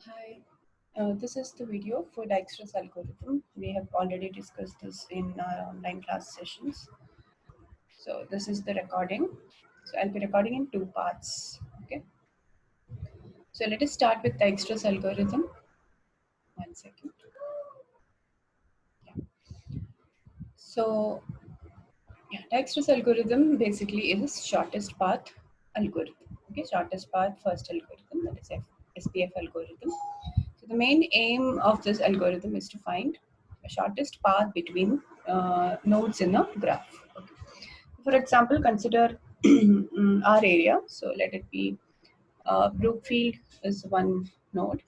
Hi, this is the video for Dijkstra's algorithm. We have already discussed this in our online class sessions. So this is the recording. So I'll be recording in two parts. Okay. So let us start with Dijkstra's algorithm. 1 second. Yeah. So Dijkstra's algorithm basically is shortest path algorithm. Okay, shortest path first algorithm, that is SPF algorithm. So the main aim of this algorithm is to find a shortest path between nodes in a graph. Okay. For example, consider our area. So let it be Brookfield is one node,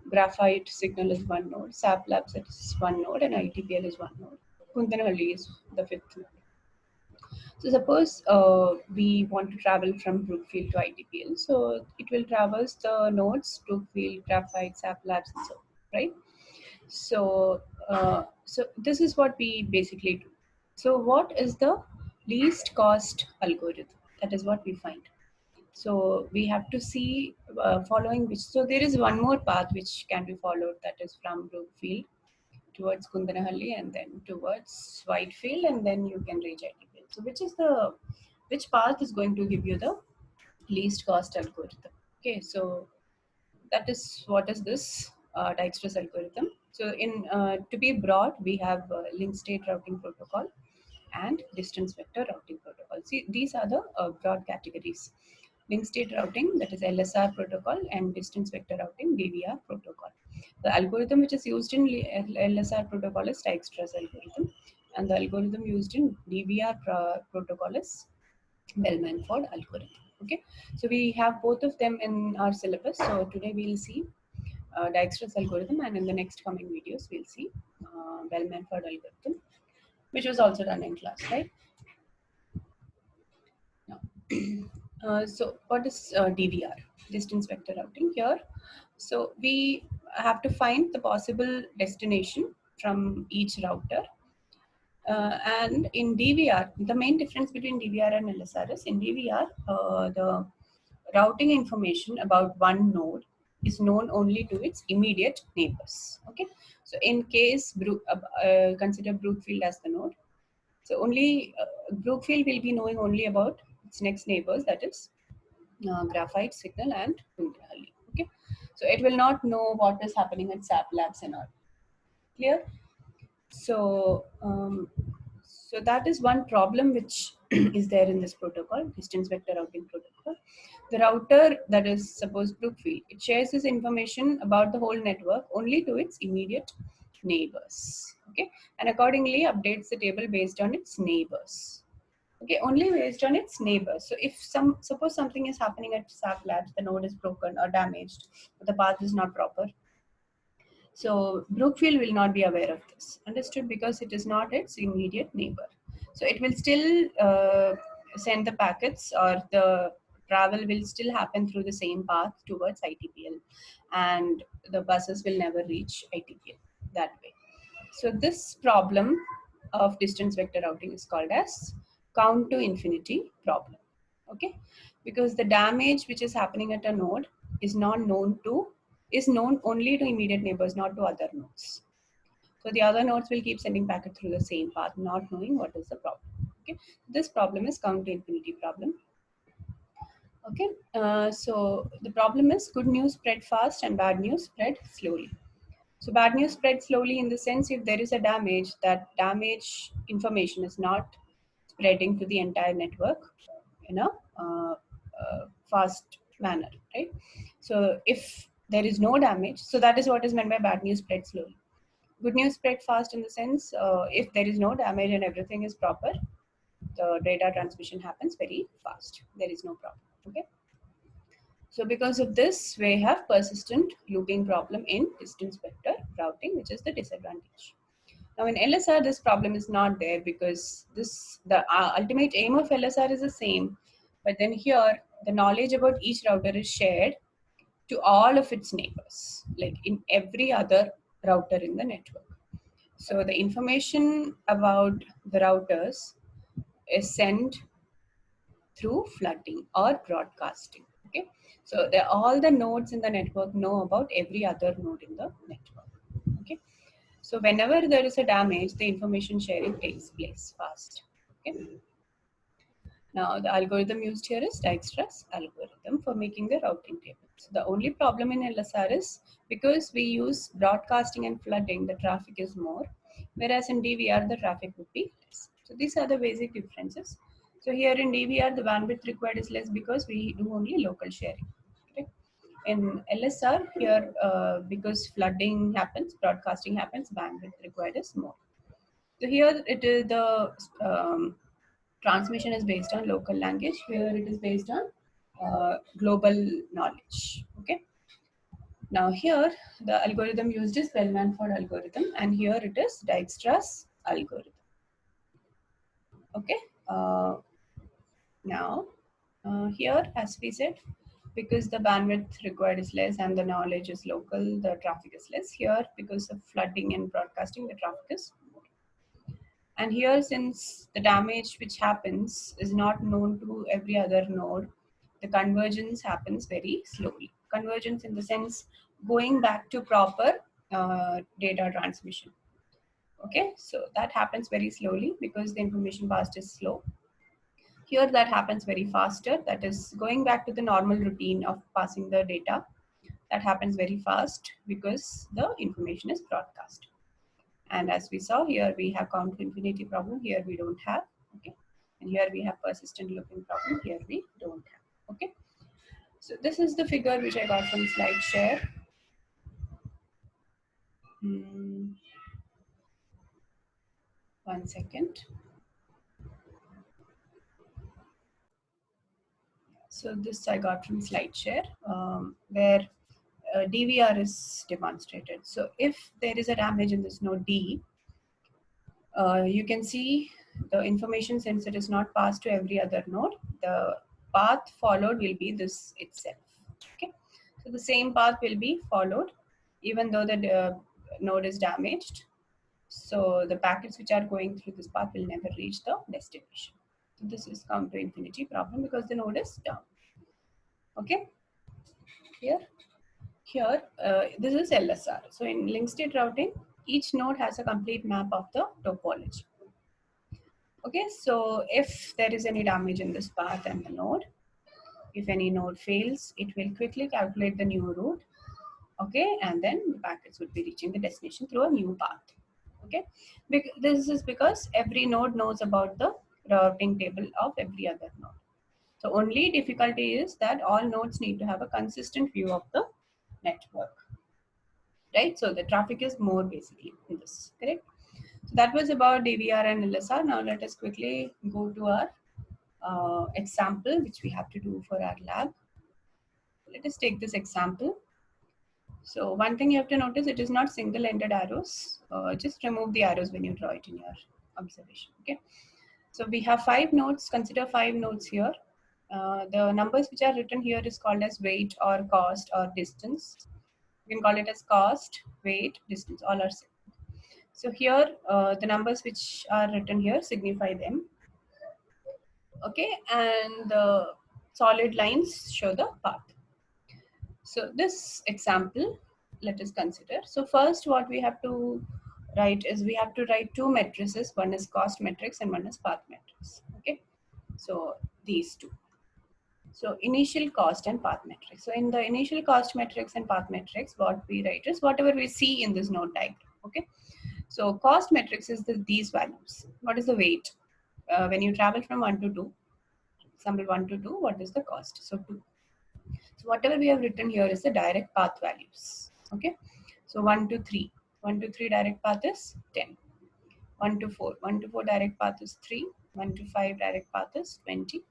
Graphite Signal is one node, SAP Labs is one node, and ITPL is one node. Kundanhalli is the fifth node. So suppose we want to travel from Brookfield to ITPL. So it will traverse the nodes Brookfield, Graphite, SAP Labs, and so on, right? So this is what we basically do. So what is the least cost algorithm? That is what we find. So we have to see following which. So there is one more path which can be followed. That is from Brookfield towards Kundanahalli and then towards Whitefield, and then you can reach ITPL. So which path is going to give you the least cost algorithm? Okay, so that is what is this Dijkstra's algorithm. So in to be broad, we have link state routing protocol and distance vector routing protocol. See, these are the broad categories. Link state routing, that is LSR protocol, and distance vector routing, DVR protocol. The algorithm which is used in LSR protocol is Dijkstra's algorithm, and the algorithm used in DVR protocol is Bell-Manford algorithm. Okay, so we have both of them in our syllabus. So today we'll see Dijkstra's algorithm, and in the next coming videos we'll see Bell-Manford algorithm, which was also done in class, right? Now, so what is DVR, distance vector routing here? So we have to find the possible destination from each router. And in DVR, the main difference between DVR and LSR is in DVR, the routing information about one node is known only to its immediate neighbors. Okay, so in case consider Brookfield as the node, so only Brookfield will be knowing only about its next neighbors, that is Graphite, Signal, and Kundalini. Okay, so it will not know what is happening at SAP Labs and all. Clear? So that is one problem which is there in this protocol, distance vector routing protocol. The router, that is suppose Brookfield, it shares this information about the whole network only to its immediate neighbors. Okay, and accordingly updates the table based on its neighbors. Okay, only based on its neighbors. So if suppose something is happening at SAP Labs, the node is broken or damaged, or the path is not proper, so Brookfield will not be aware of this. Understood? Because it is not its immediate neighbor. So it will still send the packets, or the travel will still happen through the same path towards ITPL, and the buses will never reach ITPL that way. So this problem of distance vector routing is called as count to infinity problem. Okay, because the damage which is happening at a node is known only to immediate neighbors, not to other nodes. So the other nodes will keep sending packet through the same path, not knowing what is the problem. Okay, this problem is count to infinity problem. Okay, so the problem is good news spread fast and bad news spread slowly. So bad news spread slowly in the sense if there is a damage, that damage information is not spreading to the entire network in a fast manner, right? So if there is no damage, so that is what is meant by bad news spread slowly. Good news spread fast in the sense if there is no damage and everything is proper, the data transmission happens very fast. There is no problem. Okay. So because of this, we have persistent looping problem in distance vector routing, which is the disadvantage. Now in LSR, this problem is not there because the ultimate aim of LSR is the same, but then here the knowledge about each router is shared to all of its neighbors, like in every other router in the network. So the information about the routers is sent through flooding or broadcasting. Okay, So all the nodes in the network know about every other node in the network. Okay. So whenever there is a damage, the information sharing takes place fast. Okay. Now the algorithm used here is Dijkstra's algorithm for making the routing table. So the only problem in LSR is because we use broadcasting and flooding, the traffic is more, whereas in DVR the traffic would be less. So these are the basic differences. So here in DVR the bandwidth required is less because we do only local sharing. Okay. In LSR here, because flooding happens, broadcasting happens, bandwidth required is more. So here it is the transmission is based on local language, where it is based on global knowledge. Okay. Now here the algorithm used is Bellman-Ford algorithm, and here it is Dijkstra's algorithm. Okay. Now here, as we said, because the bandwidth required is less and the knowledge is local, the traffic is less. Here, because of flooding and broadcasting, the traffic is more. And here, since the damage which happens is not known to every other node, the convergence happens very slowly. Convergence in the sense going back to proper data transmission. Okay, so that happens very slowly because the information passed is slow. Here that happens very faster, that is going back to the normal routine of passing the data. That happens very fast because the information is broadcast. And as we saw here, we have count to infinity problem. Here we don't have. Okay. And here we have persistent looping problem. Here we don't have. Okay. So this is the figure which I got from slide share. One second. So this I got from SlideShare, where DVR is demonstrated. So if there is a damage in this node D, you can see the information, since it is not passed to every other node, the path followed will be this itself. Okay, so the same path will be followed even though the node is damaged. So the packets which are going through this path will never reach the destination. So this is count to infinity problem because the node is down. Okay, here this is LSR. So in link state routing, each node has a complete map of the topology. Okay, so if there is any damage in this path and the node, if any node fails, it will quickly calculate the new route. Okay, and then the packets would be reaching the destination through a new path. Okay, this is because every node knows about the routing table of every other node. So only difficulty is that all nodes need to have a consistent view of the network, right? So the traffic is more basically in this, correct? So that was about DVR and LSR. Now let us quickly go to our example, which we have to do for our lab. Let us take this example. So one thing you have to notice, it is not single-ended arrows. Just remove the arrows when you draw it in your observation, okay? So we have 5 nodes, consider 5 nodes here. The numbers which are written here is called as weight or cost or distance. You can call it as cost, weight, distance, all are same. So here, the numbers which are written here signify them. Okay, and the solid lines show the path. So this example, let us consider. So first what we have to write is we have to write 2 matrices. One is cost matrix and one is path matrix. Okay, so these two. So initial cost and path matrix. So in the initial cost matrix and path matrix, what we write is whatever we see in this node diagram. Okay, so cost matrix is these values. What is the weight? When you travel from 1 to 2, example 1 to 2, what is the cost? So 2. So whatever we have written here is the direct path values. Okay, so 1 to 3. 1 to 3 direct path is 10. 1 to 4. 1 to 4 direct path is 3. 1 to 5 direct path is 20.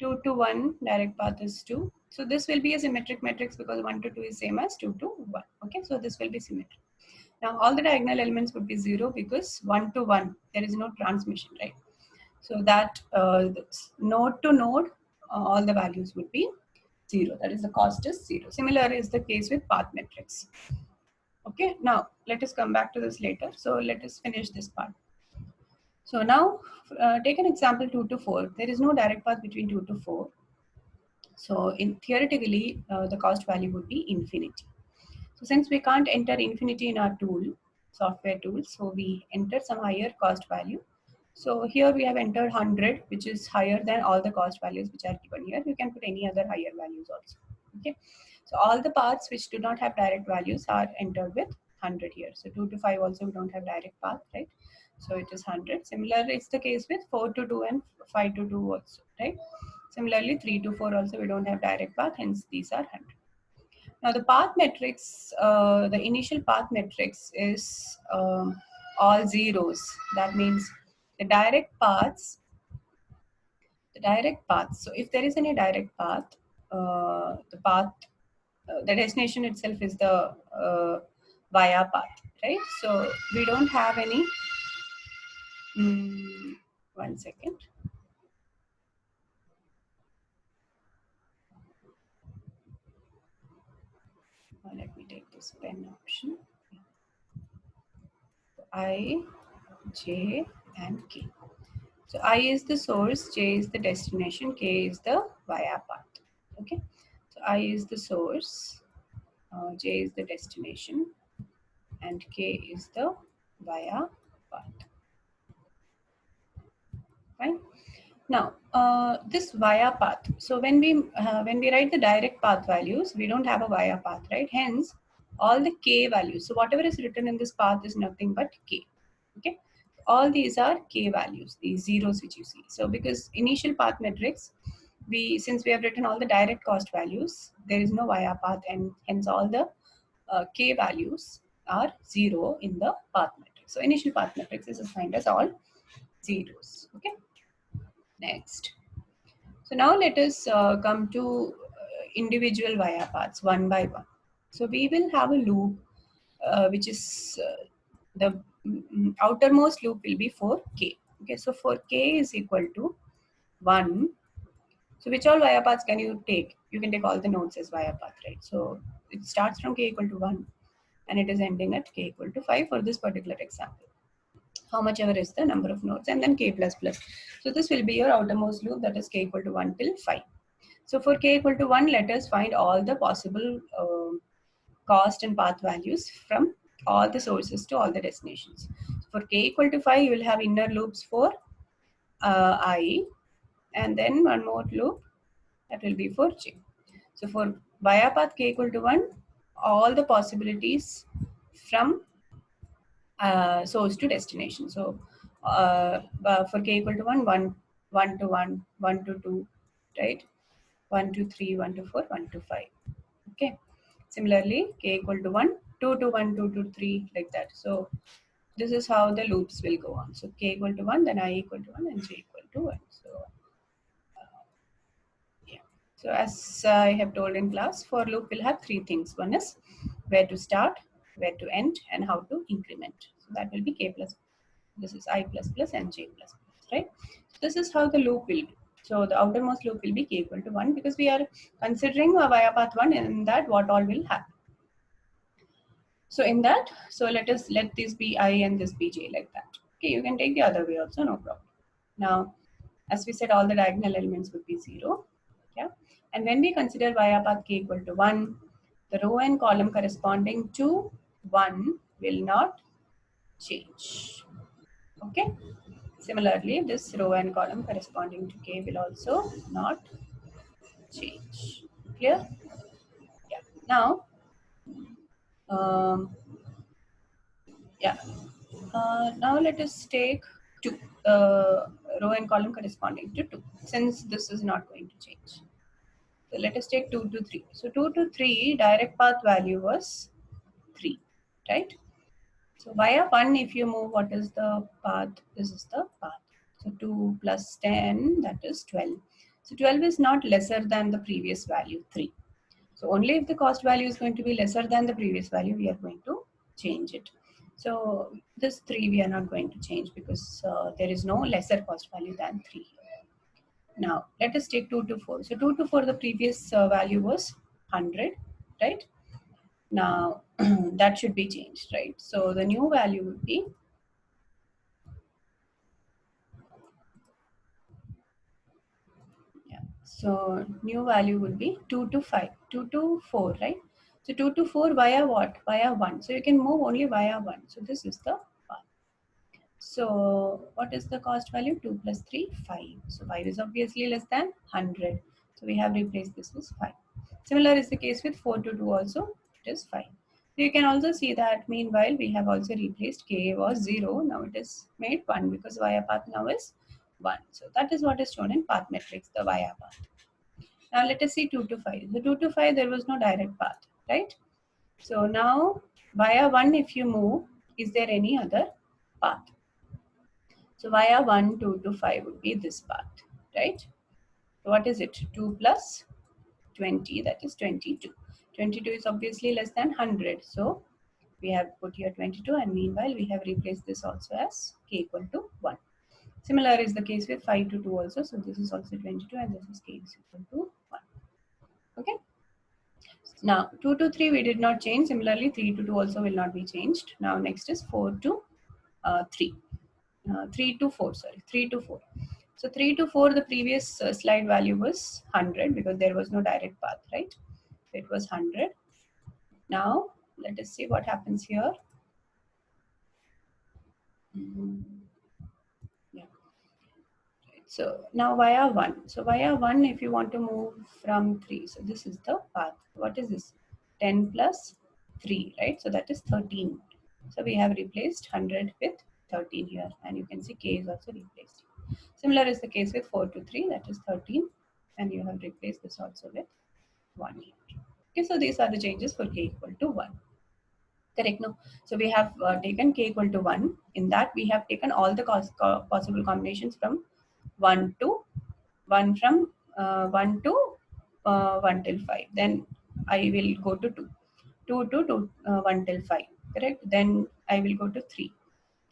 2 to 1 direct path is 2. So this will be a symmetric matrix because 1 to 2 is same as 2 to 1. Okay, so this will be symmetric. Now all the diagonal elements would be 0 because 1 to 1, there is no transmission, right? So that node to node, all the values would be 0. That is, the cost is 0. Similar is the case with path matrix. Okay, now let us come back to this later. So let us finish this part. So now take an example 2 to 4. There is no direct path between 2 to 4. So in theoretically, the cost value would be infinity. So since we can't enter infinity in our tool, software tool, so we enter some higher cost value. So here we have entered 100, which is higher than all the cost values which are given here. You can put any other higher values also. Okay. So all the paths which do not have direct values are entered with 100 here. So 2 to 5 also we don't have direct path, right? So it is 100. Similarly, it's the case with 4 to 2 and 5 to 2 also, right? Similarly, 3 to 4 also we don't have direct path, hence these are 100. Now the path matrix, the initial path matrix is all zeros. That means the direct paths, So if there is any direct path, the destination itself is the via path, right? So we don't have any, one second. Let me take this pen option. I, J, and K. So I is the source, J is the destination, K is the via path. Okay. So I is the source, J is the destination, and K is the via path. Fine. Now, this via path. So when we write the direct path values, we don't have a via path, right? Hence, all the K values. So whatever is written in this path is nothing but K. Okay. All these are K values, these zeros which you see. So because initial path matrix, since we have written all the direct cost values, there is no via path, and hence all the K values are 0 in the path matrix. So initial path matrix is assigned as all zeros. Okay. Next. So now let us come to individual via paths one by one. So we will have a loop which is the outermost loop will be for K. Okay, so for K is equal to 1. So which all via paths can you take? You can take all the nodes as via path, right? So it starts from K equal to 1 and it is ending at K equal to 5 for this particular example. How much ever is the number of nodes, and then K plus plus. So this will be your outermost loop, that is K equal to 1 till 5. So for K equal to 1, let us find all the possible cost and path values from all the sources to all the destinations. So for K equal to 5, you will have inner loops for I, and then one more loop that will be for J. So for via path K equal to 1, all the possibilities from source to destination. So for K equal to 1, 1 to 1, 1 to 2, right? 1 to 3, 1 to 4, 1 to 5. Okay. Similarly, K equal to 1, 2 to 1, 2 to 3, like that. So this is how the loops will go on. So K equal to 1, then I equal to 1, and J equal to 1. So yeah. So as I have told in class, for loop will have 3 things. One is where to start, where to end, and how to increment. So that will be K plus. This is I plus plus and J plus plus, right? So this is how the loop will be. So the outermost loop will be K equal to 1 because we are considering a via path 1, and in that what all will happen. So in that, so let this be I and this be J, like that. Okay, you can take the other way also, no problem. Now, as we said, all the diagonal elements would be 0. Yeah. And when we consider via path K equal to 1, the row and column corresponding to 1 will not change. Okay. Similarly, this row and column corresponding to K will also not change. Clear? Yeah. Now, um, yeah. Now let us take 2, row and column corresponding to 2, since this is not going to change. So let us take 2 to 3. So 2 to 3, direct path value was 3, right? So via 1, if you move, what is the path? This is the path. So 2 plus 10, that is 12. So 12 is not lesser than the previous value, 3. So only if the cost value is going to be lesser than the previous value, we are going to change it. So this 3 we are not going to change because there is no lesser cost value than 3. Now let us take 2 to 4. So 2 to 4, the previous value was 100, right? Now that should be changed, right? So the new value would be, yeah, So new value would be 2 to 5, 2 to 4, right? So 2 to 4 via what? Via 1. So you can move only via 1. So this is the path. So what is the cost value? 2 plus 3, 5. So 5 is obviously less than 100. So we have replaced this with 5. Similar is the case with 4 to 2 also. It is 5. So you can also see that meanwhile we have also replaced k was 0. Now it is made 1 because via path now is 1. So that is what is shown in path matrix, the via path. Now let us see 2 to 5. The 2 to 5 there was no direct path, right? So now via 1 if you move, is there any other path? So via 1, 2 to 5 would be this path, right? So what is it? 2 plus 20, that is 22. 22 is obviously less than 100. So we have put here 22 and meanwhile we have replaced this also as k equal to 1. Similar is the case with 5 to 2 also. So this is also 22 and this is k is equal to 1. Okay. Now 2 to 3 we did not change. Similarly 3 to 2 also will not be changed. Now next is 4 to 3. 3 to 4, sorry, 3 to 4. So 3 to 4, the previous slide value was 100 because there was no direct path, right? It was 100. Now let us see what happens here. Yeah. So now via 1. So via 1, if you want to move from 3, so this is the path. What is this? 10 plus 3, right? So that is 13. So we have replaced 100 with 13 here, and you can see k is also replaced. Similar is the case with 4 to 3, that is 13, and you have replaced this also with 1 here. Okay, so these are the changes for k equal to 1. Correct, no? So we have taken k equal to 1. In that, we have taken all the possible combinations from 1 to 1 from 1 to 1 till 5. Then I will go to 2. 2 to 1 till 5. Correct? Then I will go to 3.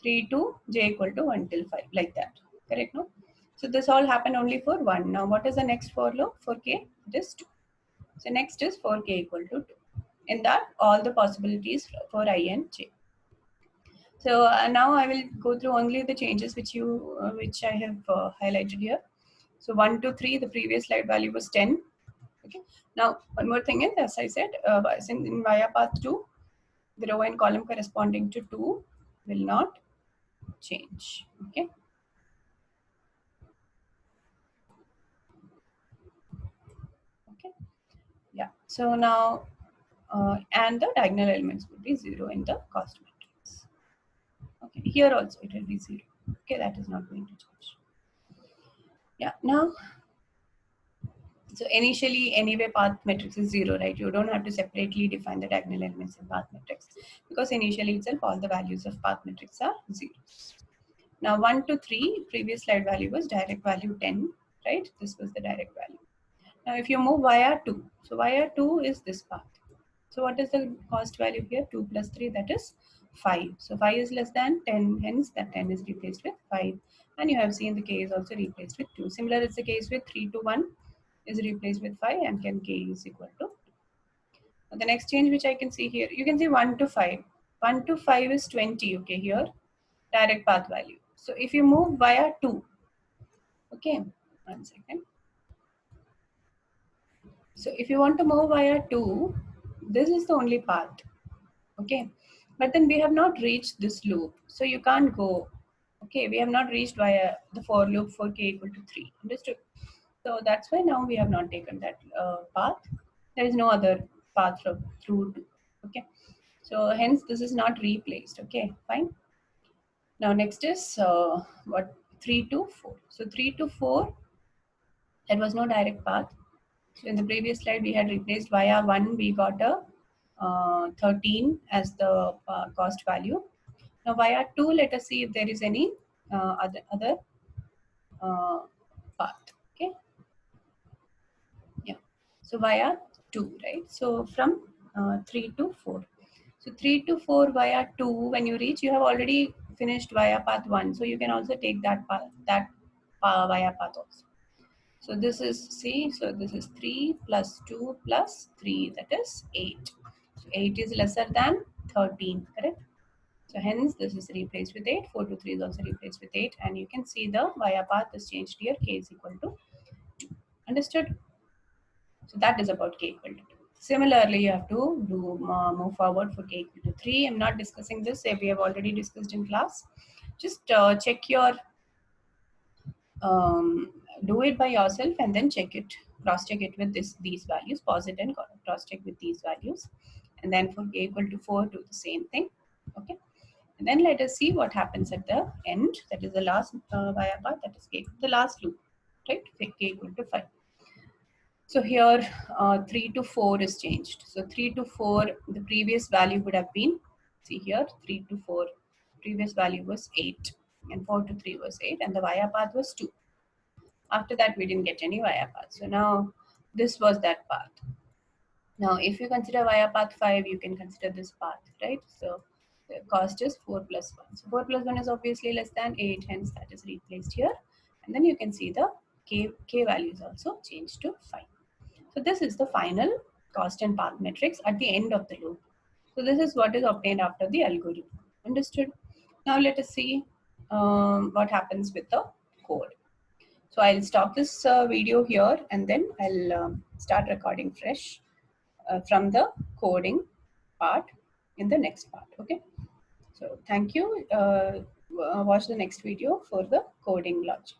3 to j equal to 1 till 5. Like that. Correct? No? So this all happened only for 1. Now what is the next for loop? For k, it is 2. So next is for k equal to 2. In that, all the possibilities for I and j. So now I will go through only the changes which I have highlighted here. So 1 to 3, the previous slide value was 10. Okay. Now one more thing is, as I said, in via path 2, the row and column corresponding to 2 will not change. Okay. Okay. Yeah. So now and the diagonal elements will be 0 in the cost matrix. Okay. Here also it will be 0. Okay. That is not going to change. Yeah. Now. So initially, anyway, path matrix is 0, right? You don't have to separately define the diagonal elements in path matrix because initially itself all the values of path matrix are 0s. Now 1 to 3, previous slide value was direct value 10, right? This was the direct value. Now if you move via 2, so via 2 is this path. So what is the cost value here? 2 plus 3, that is 5. So 5 is less than 10, hence that 10 is replaced with 5. And you have seen the k is also replaced with 2. Similar is the case with 3 to 1 is replaced with 5 and can k is equal to 2. Now the next change which I can see here, you can see 1 to 5. 1 to 5 is 20, okay, here, direct path value. So if you move via 2, okay, 1 second. So if you want to move via 2, this is the only path, okay. But then we have not reached this loop, so you can't go, okay, we have not reached via the for loop for k equal to 3, understood? So that's why now we have not taken that path. There is no other path through 2, okay. So hence this is not replaced, okay, fine. Now next is what 3 to 4. So 3 to 4, there was no direct path. So in the previous slide, we had replaced via 1, we got a 13 as the cost value. Now via 2, let us see if there is any other path. Okay. Yeah. So via 2, right? So from 3 to 4. So 3 to 4 via 2, when you reach, you have already finished via path 1. So you can also take that path, via path also. So this is C, so this is 3 plus 2 plus 3, that is 8. So 8 is lesser than 13, correct? So hence this is replaced with 8, 4 to 3 is also replaced with 8, and you can see the via path is changed here, k is equal to 2. Understood? So that is about k equal to 2. Similarly, you have to do move forward for k equal to 3. I'm not discussing this. We have already discussed in class. Just check your, do it by yourself and then check it, cross check it with these values, pause it and cross check with these values. And then for k equal to 4, do the same thing. Okay. And then let us see what happens at the end. That is the last via path, that is k, the last loop, right? K equal to 5. So here 3 to 4 is changed. So 3 to 4, the previous value would have been, see here, 3 to 4, previous value was 8 and 4 to 3 was 8 and the via path was 2. After that, we didn't get any via path. So now this was that path. Now, if you consider via path 5, you can consider this path, right? So the cost is 4 plus 1. So 4 plus 1 is obviously less than 8, hence that is replaced here. And then you can see the k value is also changed to 5. So this is the final cost and path metrics at the end of the loop. So this is what is obtained after the algorithm. Understood? Now let us see what happens with the code. So I'll stop this video here and then I'll start recording fresh from the coding part in the next part. Okay. So thank you. Watch the next video for the coding logic.